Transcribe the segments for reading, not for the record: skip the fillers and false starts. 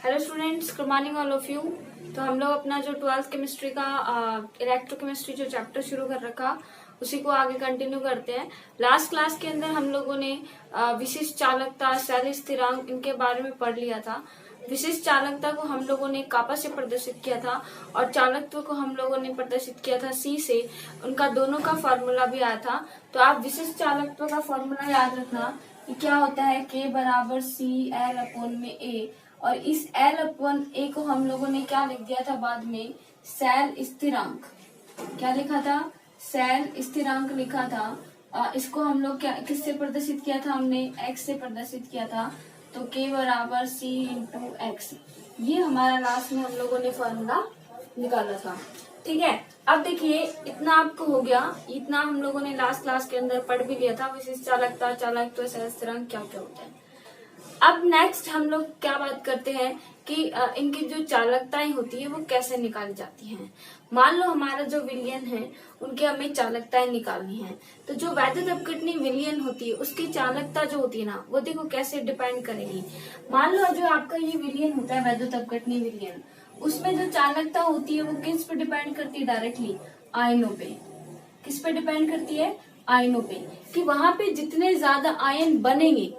Hello students, good morning all of you. तो हम लोग अपना जो 12th केमिस्ट्री का इलेक्ट्रोकेमिस्ट्री जो चैप्टर शुरू कर रखा उसी को आगे कंटिन्यू करते हैं। लास्ट क्लास के अंदर हम लोगों ने विशिष्ट चालकता, सेल स्थिरांक इनके बारे में पढ़ लिया था। विशिष्ट चालकता को हम लोगों ने कापा से प्रदर्शित किया था और चालकत्व को हम लोगों ने प्रदर्शित किया था सी से। उनका दोनों का फॉर्मूला भी आया था। तो आप विशिष्ट चालकत्व का फॉर्मूला याद रखना कि क्या होता है, K बराबर सी एल अपॉन में ए। और इस L अपॉन ए को हम लोगों ने क्या लिख दिया था बाद में, सेल स्थिरांक। क्या लिखा था? सेल स्थिरांक लिखा था। इसको हम लोग क्या किससे प्रदर्शित किया था? हमने x से प्रदर्शित किया था। तो K बराबर C इंटू एक्स, ये हमारा लास्ट में हम लोगों ने फॉर्मूला निकाला था। ठीक है, अब देखिए इतना आपको हो गया। इतना हम लोगों ने लास्ट क्लास के अंदर पढ़ भी लिया था, विशिष्ट चालकता, चालकत्व, सेल स्थिरांक क्या क्या होता है। अब नेक्स्ट हम लोग क्या बात करते हैं कि इनकी जो चालकताएं होती है वो कैसे निकाली जाती हैं। मान लो हमारा जो विलयन है उनके हमें चालकताएं निकालनी है। तो जो वैद्युत अपघटनी विलयन होती है उसकी चालकता जो होती है ना, वो देखो कैसे डिपेंड करेगी। मान लो जो आपका ये विलयन होता है वैद्युत अपघटनी विलयन, उसमें जो चालकता होती है वो किस पे डिपेंड करती है? डायरेक्टली आयनों पे। किस पे डिपेंड करती है? आयनों पे। कि वहां पे जितने ज्यादा आयन बनेंगे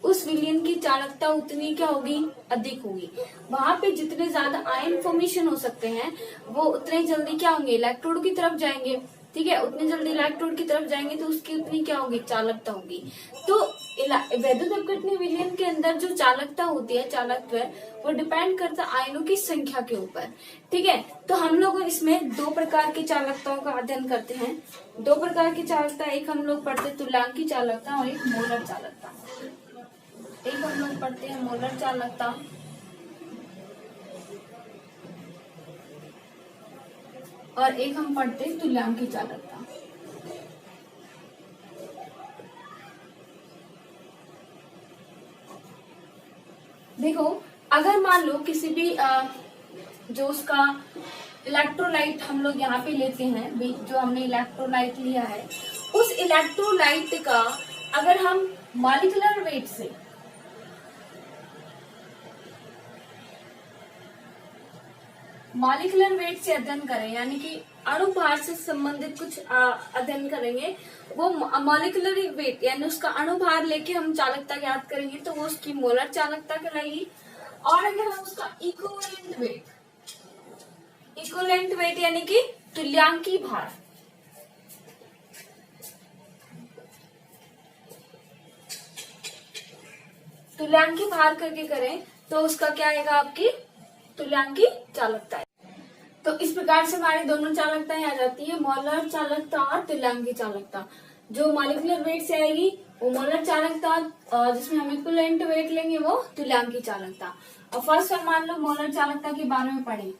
उस विलयन की चालकता उतनी क्या होगी? अधिक होगी। वहां पे जितने ज्यादा आयन फॉर्मेशन हो सकते हैं वो उतने जल्दी क्या होंगे? इलेक्ट्रोड की तरफ जाएंगे। ठीक है, उतने जल्दी इलेक्ट्रोड की तरफ जाएंगे तो उसकी उतनी क्या होगी? चालकता होगी। तो वैद्युत अपघटनी विलयन के अंदर जो चालकता होती है, चालकत्व, वो डिपेंड करता है आयनों की संख्या के ऊपर। ठीक है, तो हम लोग इसमें दो प्रकार की चालकताओं का अध्ययन करते हैं। दो प्रकार की चालकता, एक हम लोग पढ़ते तुल्यांकी चालकता और एक मोलर चालकता। एक हम लोग पढ़ते हैं मोलर चालकता और एक हम पढ़ते हैं तुल्यांकी चालकता। देखो, अगर मान लो किसी भी जो उसका इलेक्ट्रोलाइट हम लोग यहाँ पे लेते हैं, जो हमने इलेक्ट्रोलाइट लिया है, उस इलेक्ट्रोलाइट का अगर हम मॉलिक्यूलर वेट से अध्ययन करें, यानी कि अणुभार से संबंधित कुछ अध्ययन करेंगे, वो मॉलिक्यूलर वेट यानी उसका अणुभार लेके हम चालकता ज्ञात करेंगे तो वो उसकी मोलर चालकता कहलाएगी। और अगर हम उसका इक्विवेलेंट वेट यानी कि तुल्यांकी भार, करके करें तो उसका क्या आएगा? आपकी तुल्यांकी चालकता है। तो इस प्रकार से हमारी दोनों चालकताएं आ जाती है, मोलर चालकता और तुल्यांकी चालकता। जो मॉलिक्यूलर वेट से आएगी वो मोलर चालकता, और जिसमें हम इक्विवेलेंट वेट लेंगे वो तुल्यांकी चालकता। और फर्स्ट हम मान लो मोलर चालकता के बारे में पढ़ें।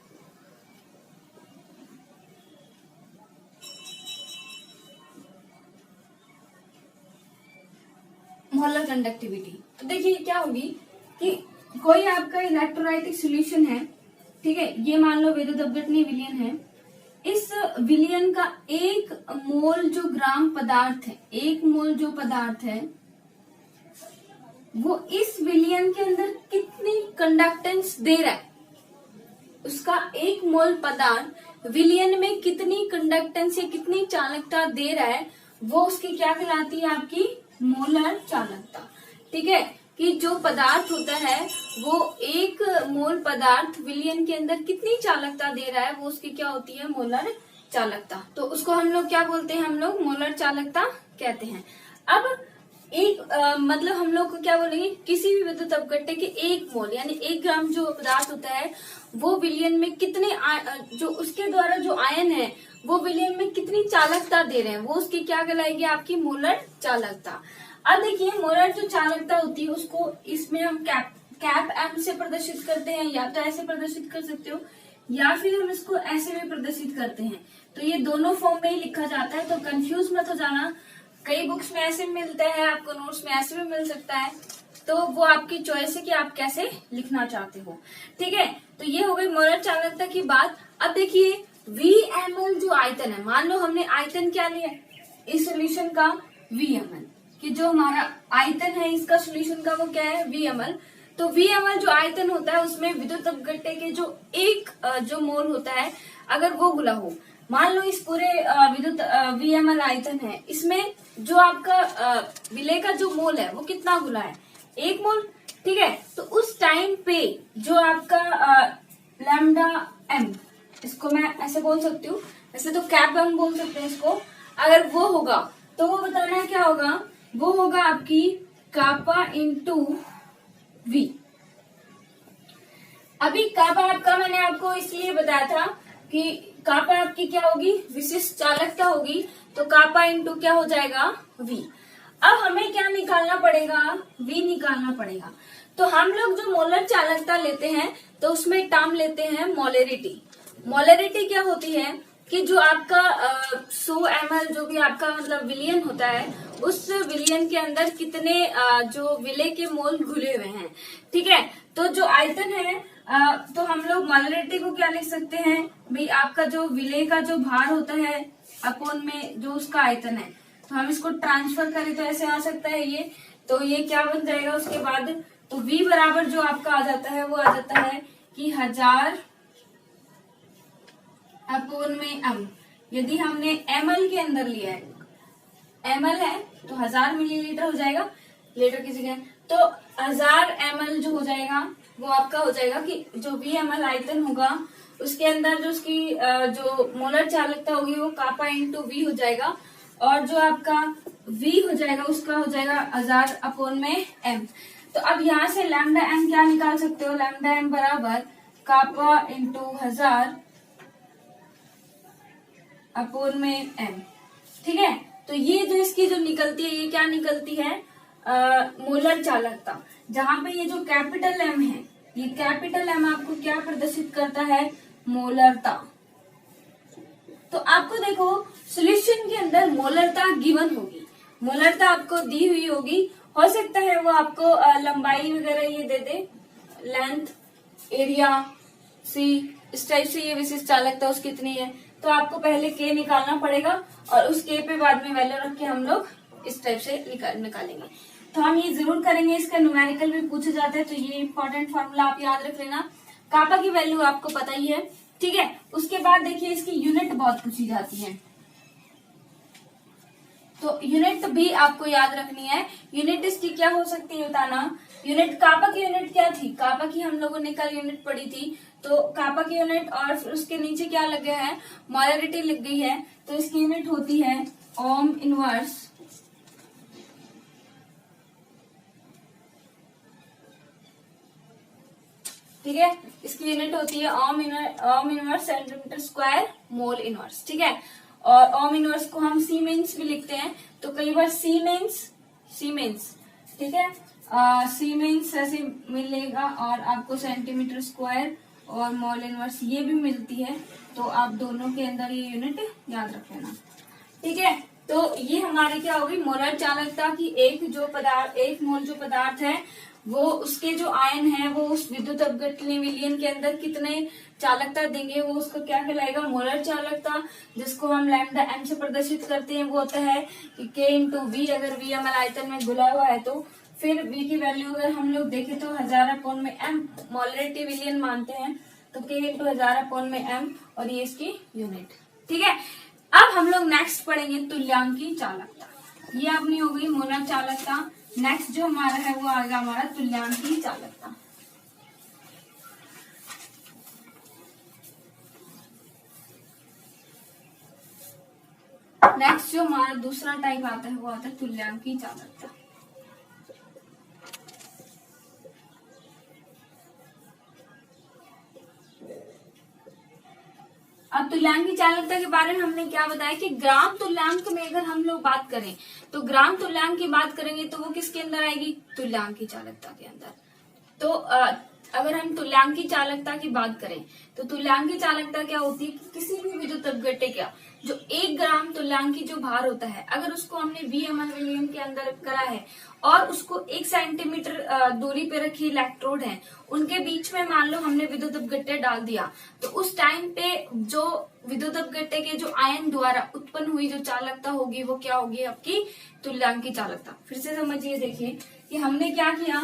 मोलर कंडक्टिविटी, तो देखिए क्या होगी कि कोई आपका इलेक्ट्रोलाइटिक सॉल्यूशन है, ठीक है, ये मान लो वैद्युत अपघटनी विलयन है। इस विलयन का एक मोल जो ग्राम पदार्थ है, एक मोल जो पदार्थ है, वो इस विलयन के अंदर कितनी कंडक्टेंस दे रहा है? उसका एक मोल पदार्थ विलयन में कितनी कंडक्टेंस या कितनी चालकता दे रहा है, वो उसकी क्या कहलाती है? आपकी मोलर चालकता। ठीक है, कि जो पदार्थ होता है वो एक मोल पदार्थ विलयन के अंदर कितनी चालकता दे रहा है, वो उसकी क्या होती है? मोलर चालकता। तो उसको हम लोग क्या बोलते हैं? हम लोग मोलर चालकता कहते हैं। अब एक मतलब हम लोग को क्या बोलेंगे? किसी भी विद्युत अपघट्य के एक मोल यानी 1 ग्राम जो पदार्थ होता है वो विलयन में कितने जो उसके द्वारा जो आयन है वो विलयन में कितनी चालकता दे रहे हैं, वो उसकी क्या कहलाएगी? आपकी मोलर चालकता। अब देखिए, मोलर जो चालकता होती है उसको इसमें हम कैप एम से प्रदर्शित करते हैं, या तो ऐसे प्रदर्शित कर सकते हो या फिर हम इसको ऐसे भी प्रदर्शित करते हैं। तो ये दोनों फॉर्म में ही लिखा जाता है, तो कंफ्यूज मत हो जाना। कई बुक्स में ऐसे मिलते हैं, आपको नोट्स में ऐसे भी मिल सकता है, तो वो आपकी चॉइस है कि आप कैसे लिखना चाहते हो। ठीक है, तो ये हो गई मोलर चालकता की बात। अब देखिए VmL जो आयतन है, मान लो हमने आयतन क्या लिया इस सोल्यूशन का? VmL, कि जो हमारा आयतन है इसका सोल्यूशन का वो क्या है? VmL। तो VML जो आयतन होता है उसमें विद्युत अपघट्य के जो एक जो मोल होता है अगर वो गुला हो, मान लो इस पूरे विद्युत VML आयतन है, इसमें जो आपका विलेय का जो मोल है वो कितना गुला है, 1 मोल। ठीक है, तो उस टाइम पे जो आपका लैम्डा एम, इसको मैं ऐसे बोल सकती हूँ, ऐसे तो कैप एम बोल सकते हैं इसको, अगर वो होगा तो वो बताना है क्या होगा, वो होगा आपकी कापा इंटू वी। अभी कापा आपका मैंने आपको इसलिए बताया था कि कापा आपकी क्या होगी, विशिष्ट चालकता होगी, तो कापा इंटू क्या हो जाएगा, वी। अब हमें क्या निकालना पड़ेगा, वी निकालना पड़ेगा। तो हम लोग जो मोलर चालकता लेते हैं तो उसमें टर्म लेते हैं मोलरिटी। मोलरिटी क्या होती है कि जो आपका 100 ml जो भी आपका मतलब विलियन होता है, उस विलियन के अंदर कितने जो विलेय के मोल घुले हुए हैं। ठीक है, तो जो आयतन है तो हम लोग मोलरिटी को क्या लिख सकते हैं भाई, आपका जो विलेय का जो भार होता है अपॉन में जो उसका आयतन है, तो हम इसको ट्रांसफर करें तो ऐसे आ सकता है ये, तो ये क्या बन जाएगा उसके बाद, तो V बराबर जो आपका आ जाता है वो आ जाता है कि 1000 अपॉन में m। यदि हमने ml के अंदर लिया है, ml है तो 1000 मिलीलीटर हो जाएगा, लीटर की जगह, तो 1000 ml जो हो जाएगा वो आपका हो जाएगा कि जो VML आयतन होगा उसके अंदर जो उसकी जो मोलर चालकता होगी वो कापा इंटू वी हो जाएगा, और जो आपका V हो जाएगा उसका हो जाएगा 1000 अपॉन में m। तो अब यहाँ से लैम्डा m क्या निकाल सकते हो, लैम्डा m बराबर कापा इंटू 1000 अपॉन में m। ठीक है, तो ये जो इसकी जो निकलती है ये क्या निकलती है, मोलर चालकता, जहां पे ये जो कैपिटल M है, ये कैपिटल M आपको क्या प्रदर्शित करता है, मोलरता। तो आपको देखो सॉल्यूशन के अंदर मोलरता गिवन होगी, मोलरता आपको दी हुई होगी, हो सकता है वो आपको लंबाई वगैरह ये दे दे, लेंथ, एरिया, सी, इस टाइप से ये विशिष्ट चालकता उसकी कितनी है, तो आपको पहले K निकालना पड़ेगा और उस K पे बाद में वैल्यू रख के हम लोग इस टाइप से निकालेंगे। तो हम ये जरूर करेंगे, इसका न्यूमेरिकल भी पूछे जाते हैं, तो ये इंपॉर्टेंट फॉर्मूला आप याद रख लेना। कापा की वैल्यू आपको पता ही है। ठीक है, उसके बाद देखिए इसकी यूनिट बहुत पूछी जाती है, तो यूनिट भी आपको याद रखनी है। यूनिट इसकी क्या हो सकती है बताना, यूनिट कापा की यूनिट क्या थी, कापा की हम लोगों ने कल यूनिट पढ़ी थी, तो कापा की यूनिट और फिर उसके नीचे क्या लग गया है, मोलरिटी लग गई है, तो इसकी यूनिट होती है ओम इनवर्स। ठीक है, इसकी यूनिट होती है ohm inverse centimetre square mole inverse. ठीक है, और ओम इनवर्स को हम सीमेंस भी लिखते हैं, तो कई बार सीमेंस ठीक है, सीमेंस ऐसे मिलेगा, और आपको सेंटीमीटर स्क्वायर और मोल इनवर्स ये भी मिलती है, तो आप दोनों के अंदर ये यूनिट याद रख लेना। ठीक है, तो ये हमारी क्या होगी, मोलर चालकता की एक मोल जो पदार्थ है वो उसके जो आयन है वो उस विद्युत अपघट्य विलयन के अंदर कितने चालकता देंगे, वो उसको क्या कहलाएगा, मोलर चालकता, जिसको हम लैम्डा m से प्रदर्शित करते हैं। वो होता है कि K इंटू वी, अगर VML आयतन में घुला हुआ है तो फिर V की वैल्यू अगर हम लोग देखें तो 1000 अपॉन में m, मोलरिटी विलयन मानते हैं, तो K इंटू 1000 अपॉन में m, और ये इसकी यूनिट। ठीक है, अब हम लोग नेक्स्ट पढ़ेंगे तुल्यांकी चालकता। ये अपनी हो गई मोलर चालकता। नेक्स्ट जो हमारा है वो आएगा हमारा तुल्यांकी चालकता। नेक्स्ट जो हमारा दूसरा टाइप आता है वो आता है तुल्यांकी चालकता। अब तुल्यांकी चालकता के बारे में हमने क्या बताया कि ग्राम तुल्यांक में अगर हम लोग बात करें तो ग्राम तुल्यांक की बात करेंगे तो वो किसके अंदर आएगी, तुल्यांकी चालकता के अंदर। तो अगर हम तुल्यांकी चालकता की बात करें तो तुल्यांकी चालकता क्या होती है कि किसी भी विद्युत अपघट्य का जो 1 ग्राम तुल्यांकी जो भार होता है, अगर उसको हमने VML विलयन के अंदर करा है और उसको 1 सेंटीमीटर दूरी पे रखी इलेक्ट्रोड है, उनके बीच में मान लो हमने विद्युत अपघट्य डाल दिया, तो उस टाइम पे जो विद्युत अपघट्य के जो आयन द्वारा उत्पन्न हुई जो चालकता होगी वो क्या होगी, आपकी तुल्यांकी चालकता। फिर से समझिए, देखिए कि हमने क्या किया,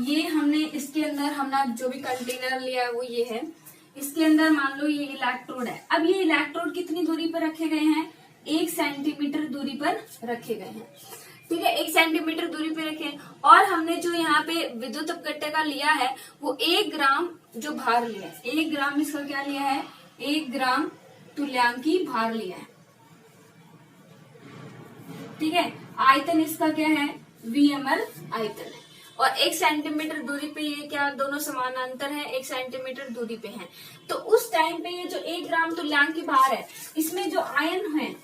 ये हमने इसके अंदर हमने जो भी कंटेनर लिया है वो ये है, इसके अंदर मान लो ये इलेक्ट्रोड है। अब ये इलेक्ट्रोड कितनी दूरी पर रखे गए हैं, 1 सेंटीमीटर दूरी पर रखे गए हैं, ठीक है, 1 सेंटीमीटर दूरी पे रखे। और हमने जो यहाँ पे विद्युत अपघट्य का लिया है वो 1 ग्राम जो भार लिया है, 1 ग्राम इसका क्या लिया है, 1 ग्राम तुल्यांकी भार लिया है, ठीक है। आयतन इसका क्या है, VmL आयतन है। और 1 सेंटीमीटर दूरी पे ये क्या दोनों समानांतर है, 1 सेंटीमीटर दूरी पे है। तो उस टाइम पे ये जो 1 ग्राम तुल्यांकी भार है, इसमें जो आयन है,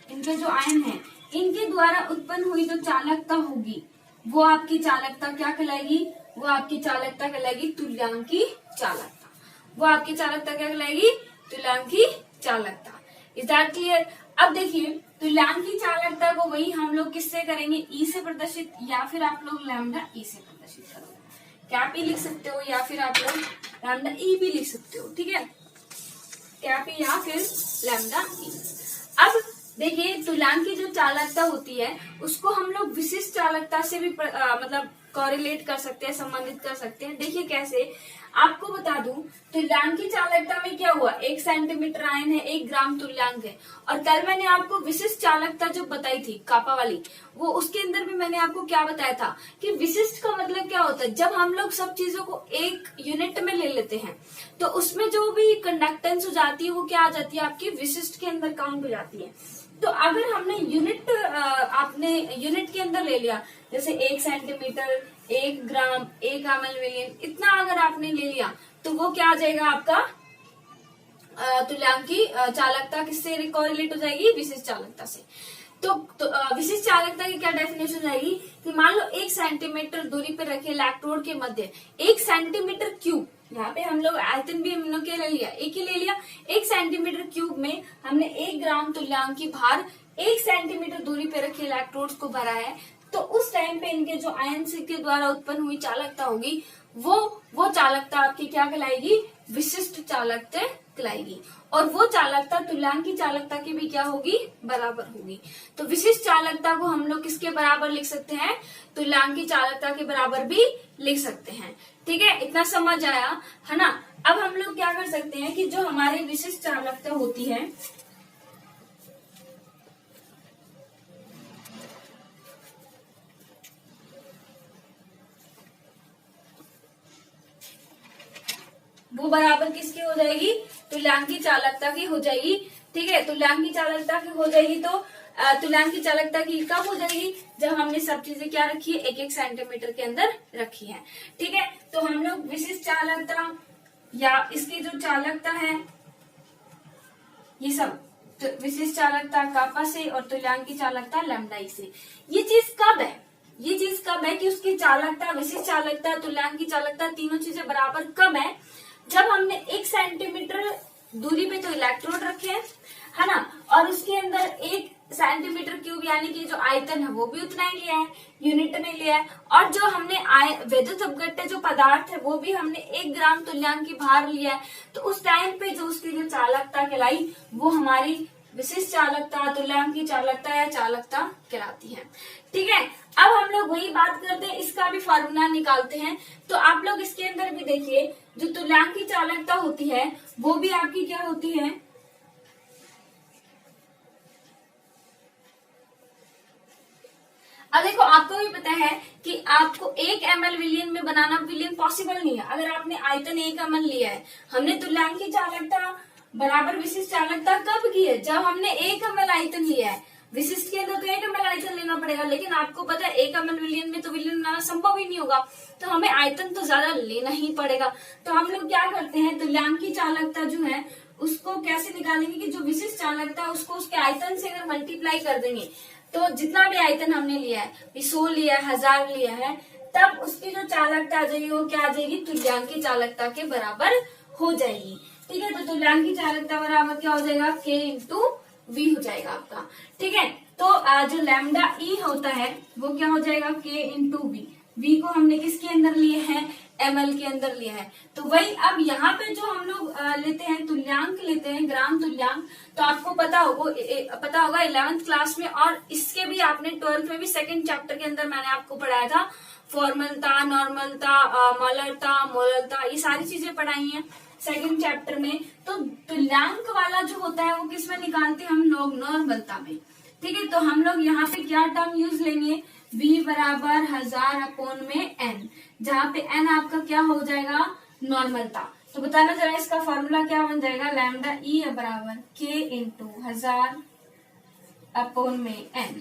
इनके जो आयन है, इनके द्वारा उत्पन्न हुई जो चालकता होगी वो आपकी चालकता क्या कहलाएगी, वो आपकी चालकता कहलाएगी तुल्यांकी चालकता। वो आपकी चालकता क्या कहलाएगी, तुल्यांकी चालकता। Is that clear. अब देखिए तुल्यांकी चालकता को वही हम लोग किससे करेंगे, ई से प्रदर्शित, या फिर आप लोग लैम्डा ई से प्रदर्शित करोगे। कैप ई लिख सकते हो या फिर आप लोग लैम्डा ई भी लिख सकते हो, ठीक है, कैप ई या फिर लैम्डा ई। अब देखिए तुल्यांकी जो चालकता होती है उसको हम लोग विशिष्ट चालकता से भी मतलब कोरिलेट कर सकते हैं, संबंधित कर सकते हैं। देखिए कैसे, आपको बता दूं तुल्यांकी चालकता में क्या हुआ, 1 सेंटीमीटर आयन है, 1 ग्राम तुल्यांक है। और कल मैंने आपको विशिष्ट चालकता जो बताई थी कापा वाली, वो उसके अंदर भी मैंने आपको क्या बताया था कि विशिष्ट का मतलब क्या होता है, जब हम लोग सब चीजों को एक यूनिट में ले लेते हैं तो उसमें जो भी कंडक्टेंस हो जाती है वो क्या आ जाती है, आपकी विशिष्ट के अंदर काउंट हो जाती है। तो अगर हमने यूनिट आपने यूनिट के अंदर ले लिया, जैसे 1 सेंटीमीटर, 1 ग्राम, 1 ml मिलियन, इतना अगर आपने ले लिया तो वो क्या आ जाएगा आपका तुल्यांकी चालकता किससे कोरिलेट हो जाएगी, विशिष्ट चालकता से। तो विशिष्ट चालकता की क्या डेफिनेशन जाएगी कि मान लो 1 सेंटीमीटर दूरी पर रखे इलेक्ट्रोड के मध्य 1 सेंटीमीटर क्यूब, यहाँ पे हम लोग आयतन भी हमने क्या ले लिया, एक ही ले लिया, 1 सेंटीमीटर क्यूब में हमने 1 ग्राम तुल्यांकी भार 1 सेंटीमीटर दूरी पे रखे इलेक्ट्रोड्स को भरा है। तो उस टाइम पे इनके जो आयन के द्वारा उत्पन्न हुई चालकता होगी वो चालकता आपकी क्या कहलाएगी, विशिष्ट चालकता कहलाएगी। और वो चालकता तुल्यांकी चालकता की भी क्या होगी, बराबर होगी। तो विशिष्ट चालकता को हम लोग किसके बराबर लिख सकते हैं, तुल्यांकी चालकता के बराबर भी लिख सकते हैं, ठीक है। इतना समझ आया है ना। अब हम लोग क्या कर सकते हैं कि जो हमारी विशिष्ट चालकता होती है वो बराबर किसकी हो जाएगी, तुल्यांकी चालकता की हो जाएगी, ठीक है। तुल्यांकी चालकता की हो जाएगी तो तुल्यांकी चालकता की कब हो जाएगी, जब हमने सब चीजें क्या रखी है, 1-1 सेंटीमीटर के अंदर रखी है, ठीक है। तो हम लोग विशिष्ट चालकता या इसकी जो चालकता है ये सब तो विशिष्ट चालकता कापा से और तुल्यांकी चालकता लैम्डा ई से। ये चीज कब है, ये चीज कब है कि उसकी चालकता, विशिष्ट चालकता, तुल्यांकी चालकता तीनों चीजें बराबर कब है, जब हमने 1 सेंटीमीटर दूरी पे तो इलेक्ट्रोड रखे हैं, है ना, और उसके अंदर 1 सेंटीमीटर क्यूब यानी कि जो आयतन है वो भी उतना ही लिया है, यूनिट में लिया है। और जो हमने विद्युत अपघट्य जो पदार्थ है वो भी हमने 1 ग्राम तुल्यांकी भार लिया है। तो उस टाइम पे जो उसकी जो चालकता कहलाई वो हमारी विशिष्ट चालकता, तुल्यांकी चालकता या चालकता कहलाती है, ठीक है। अब हम लोग वही बात करते हैं, इसका भी फार्मूला निकालते हैं। तो आप लोग इसके अंदर भी देखिए जो तुल्यांकी चालकता होती है वो भी आपकी क्या होती है, अब देखो आपको भी पता है कि आपको 1 ml विलियन में बनाना विलियन पॉसिबल नहीं है। अगर आपने आयतन 1 ml लिया है, हमने तुल्यांकी चालकता बराबर विशिष्ट चालकता कब की है, जब हमने 1 ml आयतन लिया है। विशिष्ट के अंदर तो 1 ml आयतन लेना पड़ेगा, लेकिन आपको पता है 1 ml विलियन में तो विलियन बनाना संभव ही नहीं होगा, तो हमें आयतन तो ज्यादा लेना ही पड़ेगा। तो हम लोग क्या करते हैं, तुल्यांकी चालकता जो है उसको कैसे निकालेंगे कि जो विशिष्ट चालकता है उसको उसके आयतन से अगर मल्टीप्लाई कर देंगे तो जितना भी आयतन हमने लिया है, 100 लिया है, 1000 लिया है, तब उसकी जो चालकता आ जाएगी वो क्या आ जाएगी, तुल्यांकी चालकता के बराबर हो जाएगी, ठीक है। तो तुल्यांकी चालकता बराबर क्या हो जाएगा, K इंटू V हो जाएगा आपका, ठीक है। तो जो लैम्डा ई होता है वो क्या हो जाएगा, K इंटू V। V को हमने किसके अंदर लिए हैं, ml के अंदर लिया है। तो वही अब यहाँ पे जो हम लोग लेते हैं तुल्यांक लेते हैं, ग्राम तुल्यांक, तो आपको पता होगा 11th क्लास में, और इसके भी आपने 12th में भी सेकंड चैप्टर के अंदर मैंने आपको पढ़ाया था, फॉर्मलता, नॉर्मलता, मॉलरता, मोलरता, ये सारी चीजें पढ़ाई हैं सेकंड चैप्टर में। तो तुल्यांक वाला जो होता है वो किस में निकालते हैं हम लोग, नॉर्मलता में। ठीक है, तो हम लोग यहाँ पे क्या टर्म यूज लेंगे, v बराबर 1000 अपॉन में n, जहाँ पे n आपका क्या हो जाएगा, नॉर्मलता। तो बताना जरा इसका फॉर्मूला क्या बन जाएगा, लैम्डा ई बराबर k इंटू 1000 अपॉन में n।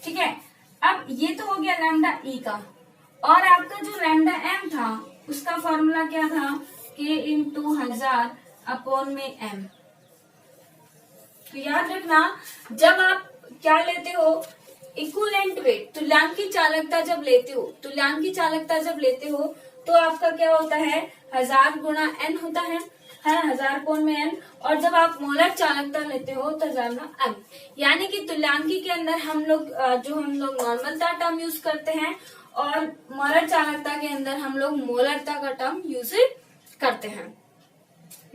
ठीक है, अब ये तो हो गया लैम्डा ई का, और आपका जो लैम्डा m था उसका फॉर्मूला क्या था, k इंटू 1000 अपॉन में m। तो याद रखना, जब आप क्या लेते हो, इक्विवेलेंट वेट, तुल्यांकी चालकता जब लेते हो, तो आपका क्या होता है, 1000 गुणा n होता है ना, 1000 अपॉन में n। और जब आप मोलर चालकता लेते हो तो 1000 गुणा m, यानी कि तुल्यांकी के अंदर हम लोग नॉर्मलता टर्म यूज करते हैं, और मोलर चालकता के अंदर हम लोग मोलरता का टर्म यूज करते हैं।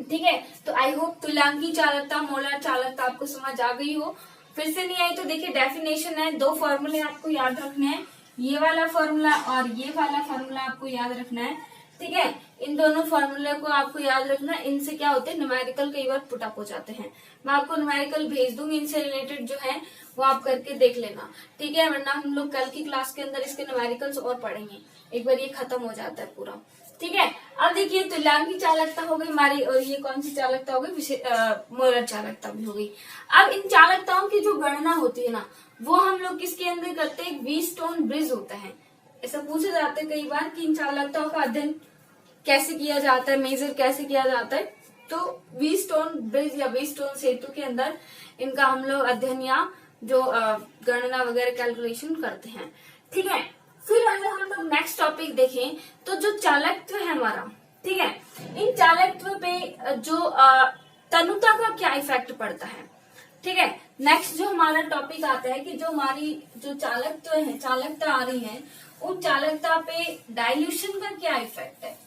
ठीक है, तो आई होप तुल्यांकी चालकता, मोलर चालकता आपको समझ आ गई हो। फिर से नहीं आई तो देखिए डेफिनेशन है, 2 फॉर्मूले आपको याद रखने हैं, ये वाला फॉर्मूला और ये वाला फॉर्मूला आपको याद रखना है। ठीक है, इन दोनों फॉर्मूले को आपको याद रखना, इनसे क्या होते हैं, न्यूमेरिकल कई बार पुट अप हो जाते हैं। मैं आपको न्यूमेरिकल भेज दूंगी, इनसे रिलेटेड जो है वो आप करके देख लेना। ठीक है, वरना हम लोग कल की क्लास के अंदर इसके न्यूमेरिकल्स और पढ़ेंगे, एक बार ये खत्म हो जाता है पूरा। ठीक है, अब देखिए तुल्यांकी चालकता हो गई हमारी, और ये कौन सी चालकता हो गई, मोलर चालकता भी हो गई। अब इन चालकताओं की जो गणना होती है ना, वो हम लोग किसके अंदर करते हैं, व्हीटस्टोन ब्रिज होता है। ऐसा पूछे जाते हैं कई बार कि इन चालकताओं का अध्ययन कैसे किया जाता है, मेजर कैसे किया जाता है, तो व्हीटस्टोन ब्रिज या व्हीटस्टोन सेतु के अंदर इनका हम लोग अध्ययन या जो गणना वगैरह कैलकुलेशन करते हैं। ठीक है, फिर अगर हम लोग नेक्स्ट टॉपिक देखें तो जो चालकत्व है हमारा, ठीक है, इन चालकत्व पे जो तनुता का क्या इफेक्ट पड़ता है। ठीक है, नेक्स्ट जो हमारा टॉपिक आता है कि जो हमारी जो चालकत्व है, चालकता आ रही है, उन चालकता पे डाइल्यूशन का क्या इफेक्ट है।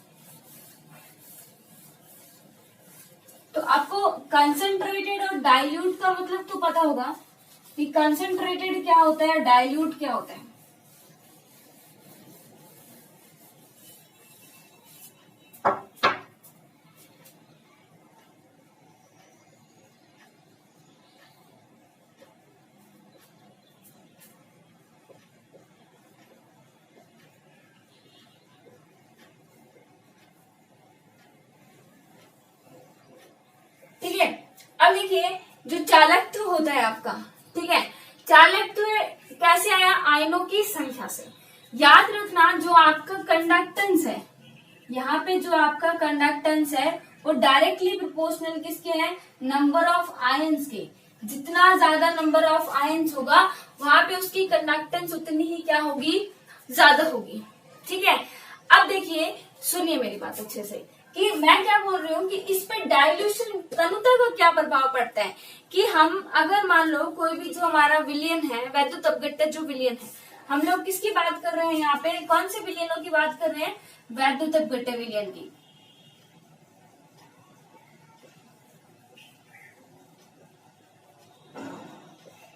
तो आपको कंसंट्रेटेड और डाइल्यूट का मतलब तो पता होगा कि कंसंट्रेटेड क्या होता है, डाइल्यूट क्या होता है। ठीक है, अब देखिए जो चालकत्व होता है आपका, ठीक है, चालकत्व कैसे आया, आयनों की संख्या से। याद रखना जो आपका कंडक्टेंस है, यहाँ पे जो आपका कंडक्टेंस है वो डायरेक्टली प्रोपोर्शनल किसके है, नंबर ऑफ आयंस के। जितना ज्यादा नंबर ऑफ आयंस होगा वहां पे उसकी कंडक्टेंस उतनी ही क्या होगी, ज्यादा होगी। ठीक है, अब देखिए सुनिए मेरी बात अच्छे से कि मैं क्या बोल रही हूँ कि इस पे डाइल्यूशन तनुता का क्या प्रभाव पड़ता है, कि हम अगर मान लो कोई भी जो हमारा विलयन है, वैद्युत अपघट्य जो विलयन है, हम लोग किसकी बात कर रहे हैं यहाँ पे, कौन से विलयनों की बात कर रहे हैं, वैद्युत अपघट्य विलयन की।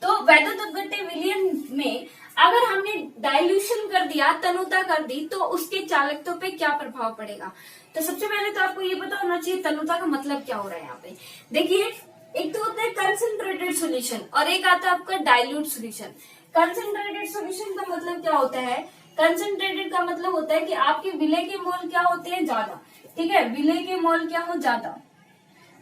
तो वैद्युत अपघट्य विलयन में अगर हमने डाइल्यूशन कर दिया, तनुता कर दी, तो उसके चालकत्व पे क्या प्रभाव पड़ेगा। तो सबसे पहले तो आपको ये पता होना चाहिए तनुता का मतलब क्या हो रहा है यहाँ पे। देखिए एक तो होता है कंसंट्रेटेड सॉल्यूशन और एक आता है आपका डाइल्यूट सॉल्यूशन। कंसंट्रेटेड सॉल्यूशन का मतलब क्या होता है, कंसंट्रेटेड का मतलब होता है कि आपके विलय के मोल क्या होते हैं, ज्यादा। ठीक है, विलय के मोल क्या हो, ज्यादा।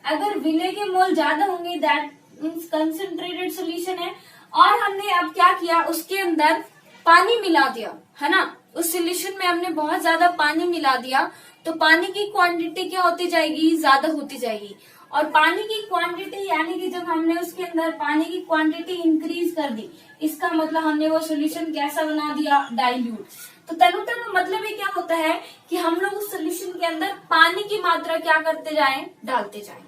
अगर विलय के मोल ज्यादा होंगे दैट मीन्स कंसंट्रेटेड सॉल्यूशन है। और हमने अब क्या किया, उसके अंदर पानी मिला दिया, है ना, उस सॉल्यूशन में हमने बहुत ज्यादा पानी मिला दिया, तो पानी की क्वांटिटी क्या होती जाएगी, ज्यादा होती जाएगी। और पानी की क्वांटिटी यानी कि जब हमने उसके अंदर पानी की क्वांटिटी इंक्रीज कर दी, इसका मतलब हमने वो सॉल्यूशन कैसा बना दिया, डाइल्यूट। तो तनुता का मतलब ही क्या होता है कि हम लोग उस सॉल्यूशन के अंदर पानी की मात्रा क्या करते जाएं, डालते जाएं।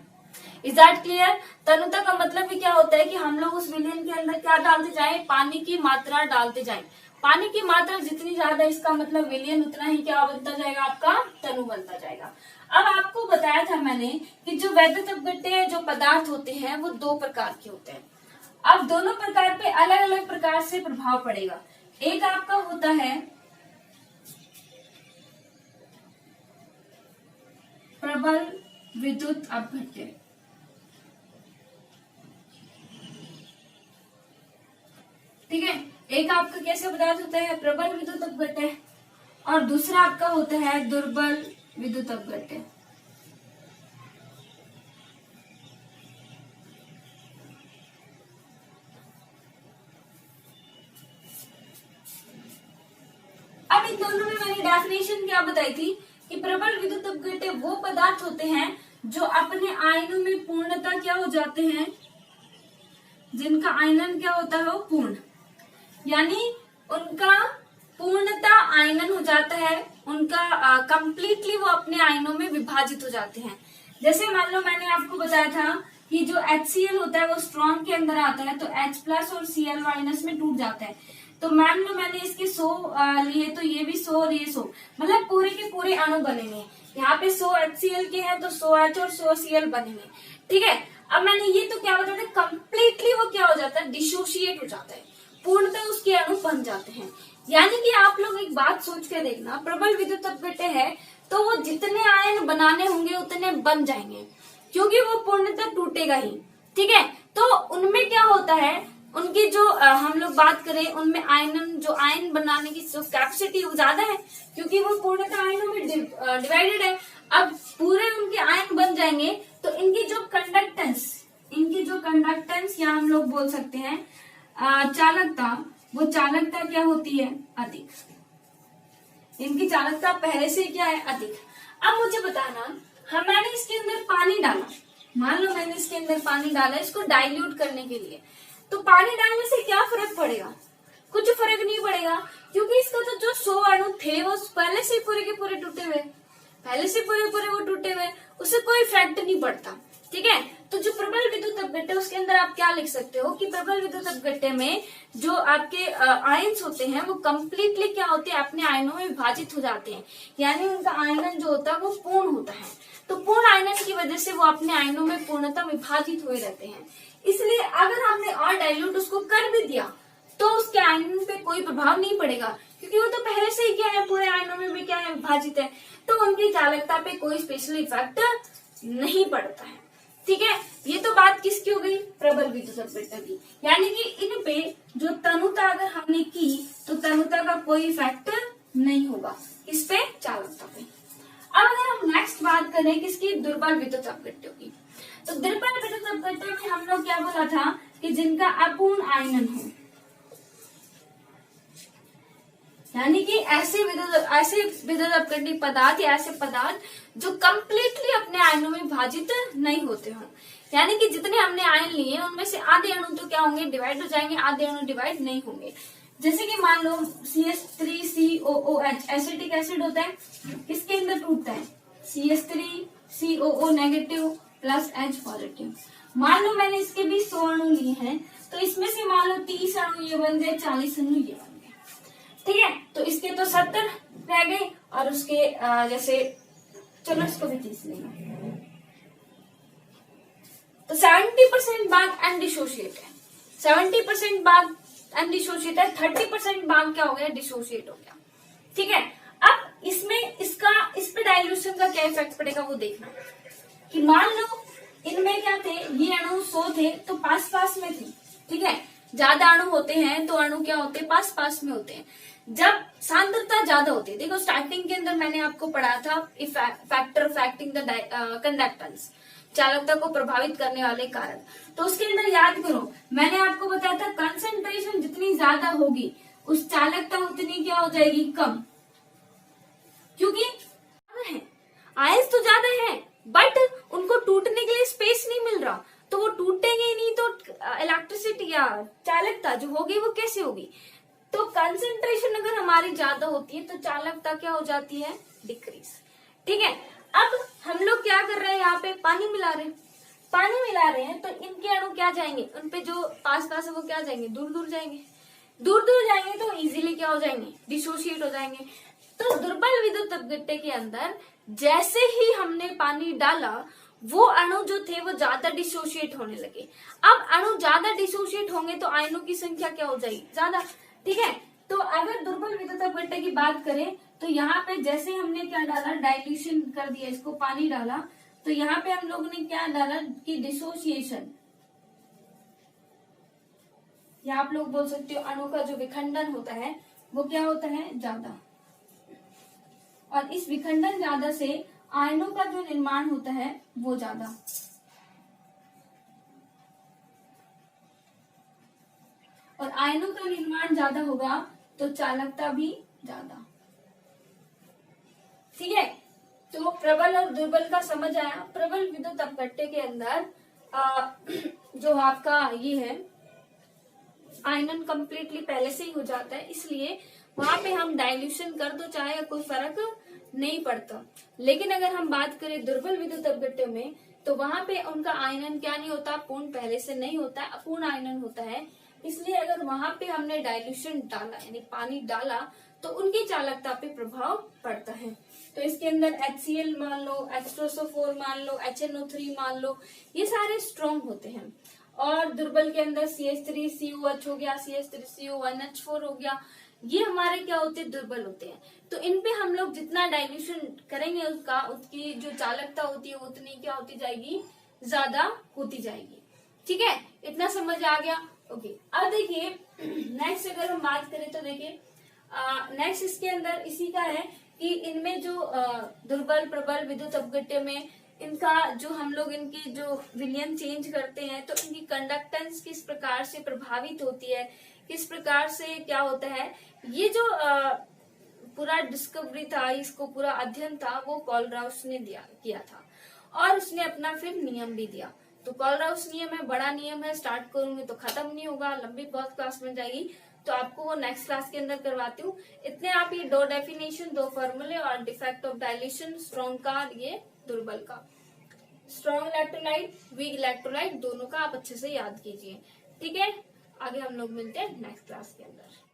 Is that clear. तनुता का मतलब भी क्या होता है कि हम लोग उस विलयन के अंदर क्या डालते जाएं, पानी की मात्रा डालते जाएं। पानी की मात्रा जितनी ज्यादा, इसका मतलब विलयन उतना ही क्या बनता जाएगा, आपका तनु बनता जाएगा। अब आपको बताया था मैंने कि जो वैद्युत अपघट्य जो पदार्थ होते हैं वो दो प्रकार के होते हैं। अब दोनों प्रकार पे अलग अलग प्रकार से प्रभाव पड़ेगा। एक आपका होता है प्रबल विद्युत अपघट्य, ठीक है। एक आपका कैसे पदार्थ होता है, प्रबल विद्युत अपघट्य, और दूसरा आपका होता है दुर्बल विद्युत अपघट्य। अब इन दोनों में मैंने डेफिनेशन क्या बताई थी कि प्रबल विद्युत अपघट्य वो पदार्थ होते हैं जो अपने आयनों में पूर्णता क्या हो जाते हैं, जिनका आयनन क्या होता है वो पूर्ण, यानी उनका पूर्णता आयनन हो जाता है, उनका कंप्लीटली वो अपने आयनों में विभाजित हो जाते हैं। जैसे मान लो मैंने आपको बताया था कि जो HCl होता है वो स्ट्रॉन्ग के अंदर आता है तो H प्लस और Cl माइनस में टूट जाता है। तो मान लो मैंने इसके 100 लिए तो ये भी 100 और ये 100, मतलब पूरे के पूरे अणु बनेंगे। यहाँ पे 100 HCl के हैं तो 100 H और 100 Cl बनेंगे, ठीक है। अब मैंने ये तो क्या बताया था, कंप्लीटली वो क्या हो जाता है, डिसोशिएट हो जाता है, पूर्णतः उसके अणु बन जाते हैं। यानी कि आप लोग एक बात सोच के देखना, प्रबल विद्युत अपघट्य है तो वो जितने आयन बनाने होंगे उतने बन जाएंगे, क्योंकि वो पूर्णतः टूटेगा ही, ठीक है। तो उनमें क्या होता है, उनकी जो हम लोग बात करें उनमें आयन बनाने की जो कैपेसिटी वो ज्यादा है, क्योंकि वो पूर्णतः आयनों में डिवाइडेड है। अब पूरे उनके आयन बन जाएंगे तो इनकी जो कंडक्टेंस या हम लोग बोल सकते हैं चालकता, वो चालकता क्या होती है, अधिक। इनकी चालकता पहले से क्या है, अधिक। अब मुझे बताना, मैंने इसके अंदर पानी डाला, मान लो मैंने इसके अंदर पानी डाला इसको डाइल्यूट करने के लिए, तो पानी डालने से क्या फर्क पड़ेगा, कुछ फर्क नहीं पड़ेगा, क्योंकि इसका तो जो 100 अणु थे वो पहले से पूरे के पूरे टूटे हुए, वो टूटे हुए, उससे कोई इफेक्ट नहीं पड़ता, ठीक है। तो जो प्रबल विद्युत अपघट्य उसके अंदर आप क्या लिख सकते हो कि प्रबल विद्युत अपघट्य में जो आपके आयन्स होते हैं वो कंप्लीटली क्या होते हैं, अपने आयनों में विभाजित हो जाते हैं, यानी उनका आयनन जो होता है वो पूर्ण होता है। तो पूर्ण आयनन की वजह से वो अपने आयनों में पूर्णतः विभाजित हुए रहते हैं। इसलिए अगर हमने और डाइल्यूट उसको कर भी दिया तो उसके आयनन पे कोई प्रभाव नहीं पड़ेगा, क्योंकि वो तो पहले से ही क्या है, पूरे आयनों में भी क्या है, विभाजित है, तो उनकी चालकता पे कोई स्पेशल इफेक्ट नहीं पड़ता है, ठीक है। ये तो बात किसकी हो गई, प्रबल विद्युत अपघट्य की, यानी कि इन पे जो तनुता अगर हमने की तो तनुता का कोई इफेक्ट नहीं होगा, इस पे चालकता पे। अब अगर हम नेक्स्ट बात करें किसकी, दुर्बल विद्युत अपघट्य की, तो दुर्बल विद्युत अपघट्य में हम लोग क्या बोला था कि जिनका अपूर्ण आयनन हो, यानी कि ऐसे विद्युत अपघट्य पदार्थ या ऐसे पदार्थ जो कंप्लीटली अपने आयनों में विभाजित नहीं होते हों, यानी कि जितने हमने आयन लिए उनमें से आधे अणु तो क्या होंगे, डिवाइड हो जाएंगे, आधे अणु डिवाइड नहीं होंगे। जैसे कि मान लो CH3COOH एसिटिक एसिड होता है, किसके अंदर टूटता है, CH3COO negative plus H positive. मान लो मैंने इसके भी 100 अणु लिए हैं तो इसमें से मान लो 30 अणु ये बन गए, 40 अणु ये बन गए, ठीक है। तो इसके तो 70 रह गए और उसके जैसे चलो इसको भी 30 लेंगे, तो 70% भाग अनडिसोशिएट है, 70% भाग अनडिसोशिएट है, 30% भाग क्या हो गया, डिसोशिएट हो गया, ठीक है। अब इसमें इस पे डाइल्यूशन का क्या इफेक्ट पड़ेगा वो देखना, कि मान लो इनमें क्या थे, ये अणु 100 थे तो पास पास में थे, ठीक है। ज्यादा अणु होते हैं तो अणु क्या होते हैं, पास पास में होते हैं। जब सांद्रता ज्यादा होती है, देखो स्टार्टिंग के अंदर मैंने आपको पढ़ा था फैक्टर अफेक्टिंग द कंडक्टेंस, चालकता को प्रभावित करने वाले कारक, तो उसके अंदर याद करो मैंने आपको बताया था कंसंट्रेशन जितनी ज्यादा होगी उस चालकता उतनी क्या हो जाएगी, कम, क्योंकि आयंस तो ज्यादा है बट उनको टूटने के लिए स्पेस नहीं मिल रहा, तो वो टूटेंगे ही नहीं, तो इलेक्ट्रिसिटी या चालकता जो होगी वो कैसे होगी। तो कंसंट्रेशन अगर हमारी ज्यादा होती है तो चालकता क्या हो जाती है, डिक्रीज, ठीक है। अब हम लोग क्या कर रहे हैं, यहाँ पे पानी मिला रहे हैं तो इनके अणु क्या जाएंगे, उनपे जो पास पास है वो क्या जाएंगे, दूर दूर जाएंगे, दूर दूर जाएंगे तो इजीली क्या हो जाएंगे, डिसोशिएट हो जाएंगे। तो दुर्बल विद्युत अपघट्य के अंदर जैसे ही हमने पानी डाला वो अणु जो थे वो ज्यादा डिसोशिएट होने लगे। अब अणु ज्यादा डिसोशिएट होंगे तो आयनों की संख्या क्या हो जाएगी, ज्यादा। ठीक है, तो अगर दुर्बल विद्युत अपघट्य की बात करें तो यहाँ पे जैसे हमने क्या डाला, डाइल्यूशन कर दिया, इसको पानी डाला, तो यहाँ पे हम लोगों ने क्या डाला कि डिसोसिएशन, या आप लोग बोल सकते हो अणु का जो विखंडन होता है वो क्या होता है, ज्यादा। और इस विखंडन ज्यादा से आयनों का जो निर्माण होता है वो ज्यादा। और आयनों का निर्माण ज्यादा होगा तो चालकता भी ज्यादा। ठीक है, तो प्रबल और दुर्बल का समझ आया। प्रबल विद्युत अपघट्य के अंदर जो आपका ये है आयनन कंप्लीटली पहले से ही हो जाता है, इसलिए वहां पे हम डाइल्यूशन कर दो चाहे कोई फर्क नहीं पड़ता। लेकिन अगर हम बात करें दुर्बल विद्युत अपघट्य में तो वहां पे उनका आयनन क्या नहीं होता, पूर्ण पहले से नहीं होता है, अपूर्ण आयनन होता है। इसलिए अगर वहां पे हमने डाइल्यूशन डाला यानी पानी डाला तो उनकी चालकता पे प्रभाव पड़ता है। तो इसके अंदर HCl मान लो, H2SO4 मान लो, HNO3 मान लो, ये सारे स्ट्रॉन्ग होते हैं। और दुर्बल के अंदर CH3COH हो गया, CH3CO1H4 हो गया, ये हमारे क्या होते हैं, दुर्बल होते हैं। तो इन पे हम लोग जितना डाइल्यूशन करेंगे उसका, उसकी जो चालकता होती है उतनी क्या होती जाएगी, ज्यादा होती जाएगी। ठीक है, इतना समझ आ गया। ओके, अब देखिए नेक्स्ट अगर हम बात करें तो देखिए नेक्स्ट इसके अंदर इसी का है कि इनमें जो दुर्बल प्रबल विद्युत अपघट्य में इनका जो हम लोग इनकी जो विलयन चेंज करते हैं तो इनकी कंडक्टेंस किस प्रकार से प्रभावित होती है, किस प्रकार से क्या होता है। ये जो पूरा डिस्कवरी था, इसको पूरा अध्ययन था, वो कोलराउस ने किया था और उसने अपना फिर नियम भी दिया। तो कोलराउस नियम है, बड़ा नियम है, स्टार्ट करूंगी तो खत्म नहीं होगा, लंबी बहुत क्लास में जाएगी, तो आपको वो नेक्स्ट क्लास के अंदर करवाती हूँ। इतने आप ये 2 डेफिनेशन, 2 फॉर्मूले और डिफेक्ट ऑफ डायलेशन, स्ट्रॉन्ग का, ये दुर्बल का, स्ट्रॉन्ग इलेक्ट्रोलाइट, वीक इलेक्ट्रोलाइट, दोनों का आप अच्छे से याद कीजिए। ठीक है, आगे हम लोग मिलते हैं नेक्स्ट क्लास के अंदर।